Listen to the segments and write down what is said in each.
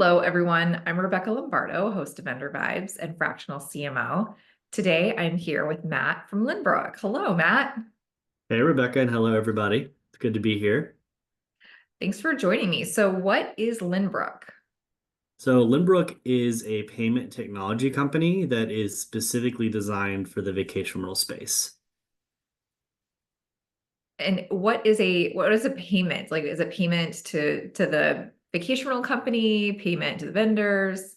Hello, everyone. I'm Rebecca Lombardo, host of VendorVibes and fractional CMO. Today, I'm here with Matt from Lynnbrook. Hello, Matt. Hey, Rebecca, and hello, everybody. It's good to be here. Thanks for joining me. So, what is Lynnbrook? So, Lynnbrook is a payment technology company that is specifically designed for the vacation rental space. And what is a payment? Like, is it payment to the vacation rental company, payment to the vendors?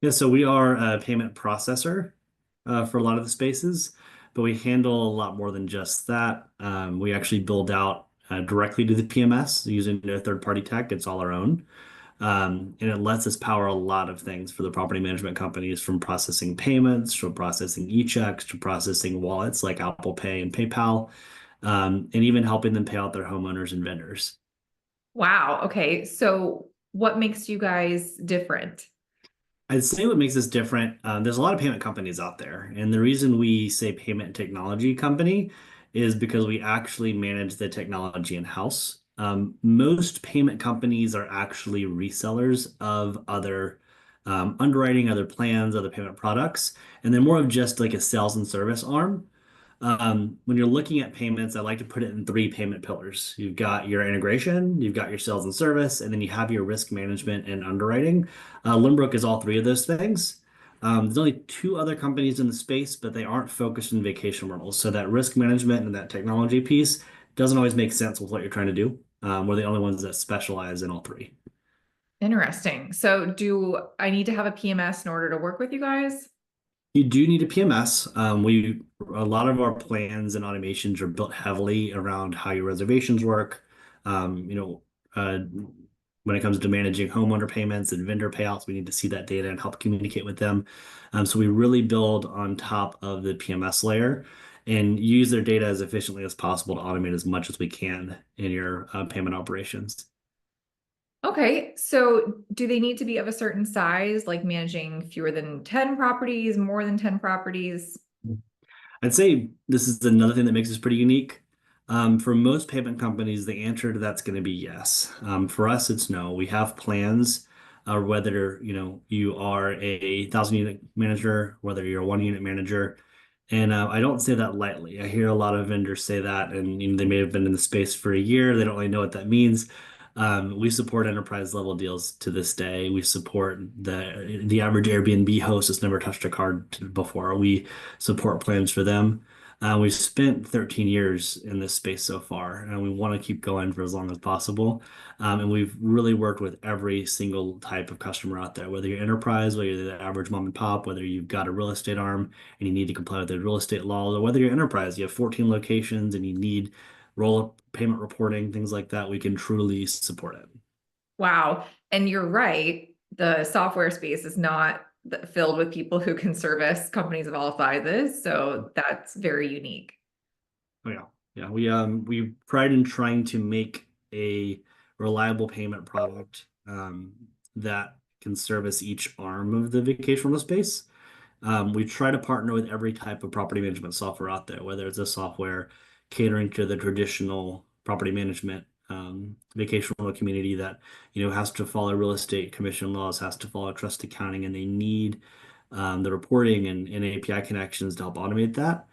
Yeah, so we are a payment processor for a lot of the spaces, but we handle a lot more than just that. We actually build out directly to the PMS using no third-party tech. It's all our own. And it lets us power a lot of things for the property management companies, from processing payments to processing e-checks to processing wallets like Apple Pay and PayPal, and even helping them pay out their homeowners and vendors. Wow. Okay. So, what makes you guys different? I'd say what makes us different, there's a lot of payment companies out there. And the reason we say payment technology company is because we actually manage the technology in-house. Most payment companies are actually resellers of other underwriting, other plans, other payment products, and they're more of just like a sales and service arm. When you're looking at payments, I like to put it in three payment pillars. You've got your integration, you've got your sales and service, and then you have your risk management and underwriting. Lynnbrook is all three of those things. There's only two other companies in the space, but they aren't focused in vacation rentals. So that risk management and that technology piece doesn't always make sense with what you're trying to do. We're the only ones that specialize in all three. Interesting. So, do I need to have a PMS in order to work with you guys? You do need a PMS. A lot of our plans and automations are built heavily around how your reservations work. Um, you know, uh, when it comes to managing homeowner payments and vendor payouts, we need to see that data and help communicate with them. So we really build on top of the PMS layer and use their data as efficiently as possible to automate as much as we can in your payment operations. Okay, so do they need to be of a certain size, like managing fewer than 10 properties, more than 10 properties? I'd say this is another thing that makes us pretty unique. For most payment companies, the answer to that's going to be yes. For us, it's no. We have plans, whether you are a 1,000 unit manager, whether you're a 1 unit manager, and I don't say that lightly. I hear a lot of vendors say that, and they may have been in the space for a year. They don't really know what that means. We support enterprise level deals to this day. We support the average Airbnb host has never touched a card before. We support plans for them. We've spent 13 years in this space so far, and we want to keep going for as long as possible. And we've really worked with every single type of customer out there, whether you're enterprise, whether you're the average mom and pop, whether you've got a real estate arm and you need to comply with the real estate laws, or whether you're enterprise, you have 14 locations and you need roll-up payment reporting, things like that. We can truly support it. Wow. And you're right, the software space is not filled with people who can service companies of all sizes. So that's very unique. Oh yeah. Yeah. We pride in trying to make a reliable payment product that can service each arm of the vacation rental space. We try to partner with every type of property management software out there, whether it's a software catering to the traditional property management vacation rental community that has to follow real estate commission laws, has to follow trust accounting, and they need the reporting and API connections to help automate that.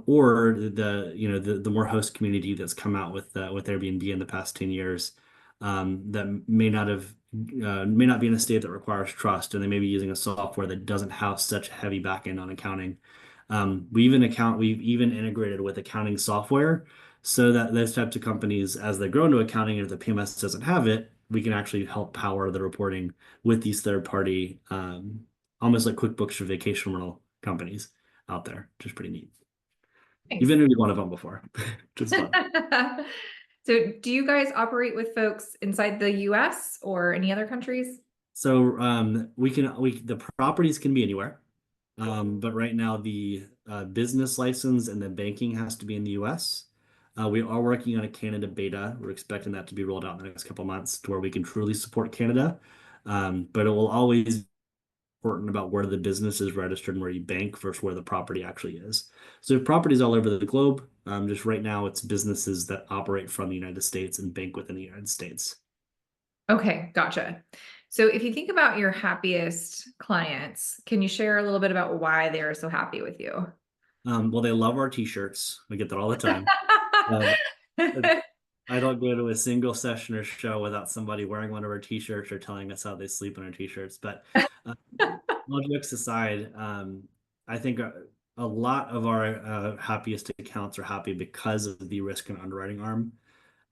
Or the more host community that's come out with Airbnb in the past 10 years that may not be in a state that requires trust, and they may be using a software that doesn't have such heavy backend on accounting. We've even integrated with accounting software so that those types of companies, as they grow into accounting, if the PMS doesn't have it, we can actually help power the reporting with these third party, almost like QuickBooks for vacation rental companies out there, which is pretty neat. You've Thanks. interviewed one of them before, which is fun. So do you guys operate with folks inside the US or any other countries? So the properties can be anywhere. But right now the business license and the banking has to be in the US. We are working on a Canada beta. We're expecting that to be rolled out in the next couple of months to where we can truly support Canada. But it will always be important about where the business is registered and where you bank versus where the property actually is. So we have properties all over the globe. Just right now it's businesses that operate from the United States and bank within the United States. Okay, gotcha. So if you think about your happiest clients, can you share a little bit about why they are so happy with you? Well, they love our t-shirts. We get that all the time. Um, I don't go to a single session or show without somebody wearing one of our t-shirts or telling us how they sleep in our t-shirts. But uh, all jokes aside, I think a lot of our happiest accounts are happy because of the risk and underwriting arm.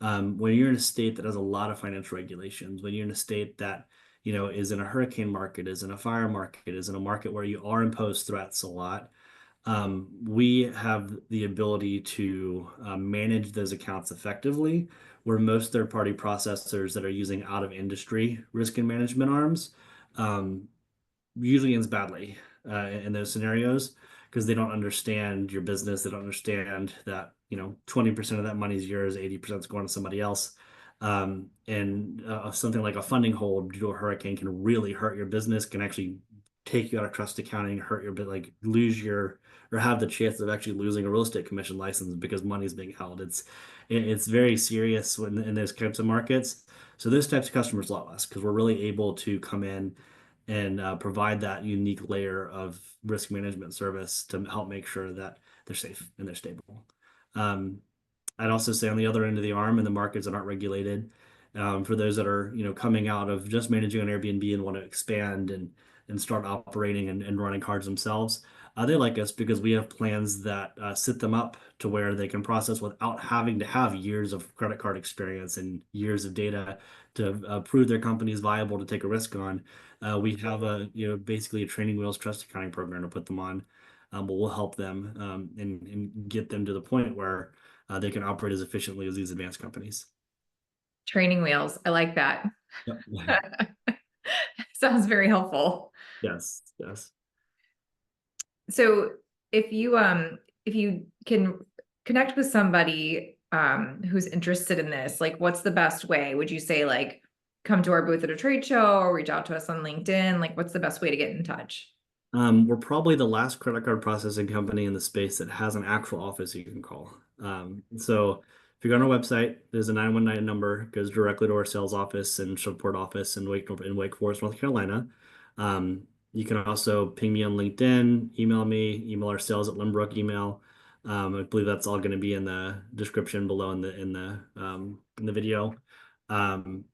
When you're in a state that has a lot of financial regulations, when you're in a state that, is in a hurricane market, is in a fire market, is in a market where you are imposed threats a lot, we have the ability to manage those accounts effectively, where most third-party processors that are using out-of-industry risk and management arms um, usually ends badly in those scenarios because they don't understand your business. They don't understand that, 20% of that money is yours, 80% is going to somebody else. And something like a funding hold due to a hurricane can really hurt your business, can actually take you out of trust accounting, hurt your bit, like lose your, or have the chance of actually losing a real estate commission license because money is being held. It's very serious when in those types of markets. So those types of customers love us because we're really able to come in and provide that unique layer of risk management service to help make sure that they're safe and they're stable. Um, I'd also say on the other end of the arm in the markets that aren't regulated, for those that are, coming out of just managing an Airbnb and want to expand and start operating and running cards themselves, they like us because we have plans that set them up to where they can process without having to have years of credit card experience and years of data to prove their company is viable to take a risk on. We have basically a training wheels trust accounting program to put them on, but we'll help them and get them to the point where they can operate as efficiently as these advanced companies. Training wheels. I like that. Yep. Sounds very helpful. Yes, yes. So if you can connect with somebody who's interested in this, like what's the best way? Would you say like come to our booth at a trade show or reach out to us on LinkedIn? Like what's the best way to get in touch? We're probably the last credit card processing company in the space that has an actual office you can call. So if you go on our website, there's a 919 number, goes directly to our sales office and support office in Wake Forest, North Carolina. You can also ping me on LinkedIn, email me, email our sales at Lynnbrook email. I believe that's all going to be in the description below in the video. Um,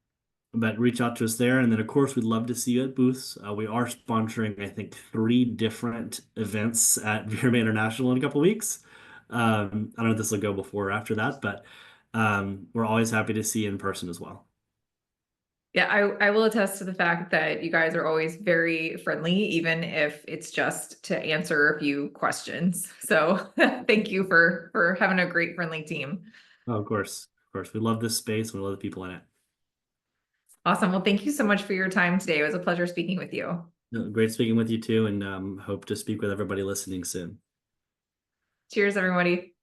but reach out to us there. And then, of course, we'd love to see you at booths. We are sponsoring, I think, 3 different events at VRMA International in a couple of weeks. I don't know if this will go before or after that, but we're always happy to see you in person as well. Yeah, I will attest to the fact that you guys are always very friendly, even if it's just to answer a few questions. So thank you for having a great friendly team. Oh, of course. Of course. We love this space and we love the people in it. Awesome. Well, thank you so much for your time today. It was a pleasure speaking with you. Great speaking with you too, and hope to speak with everybody listening soon. Cheers, everybody.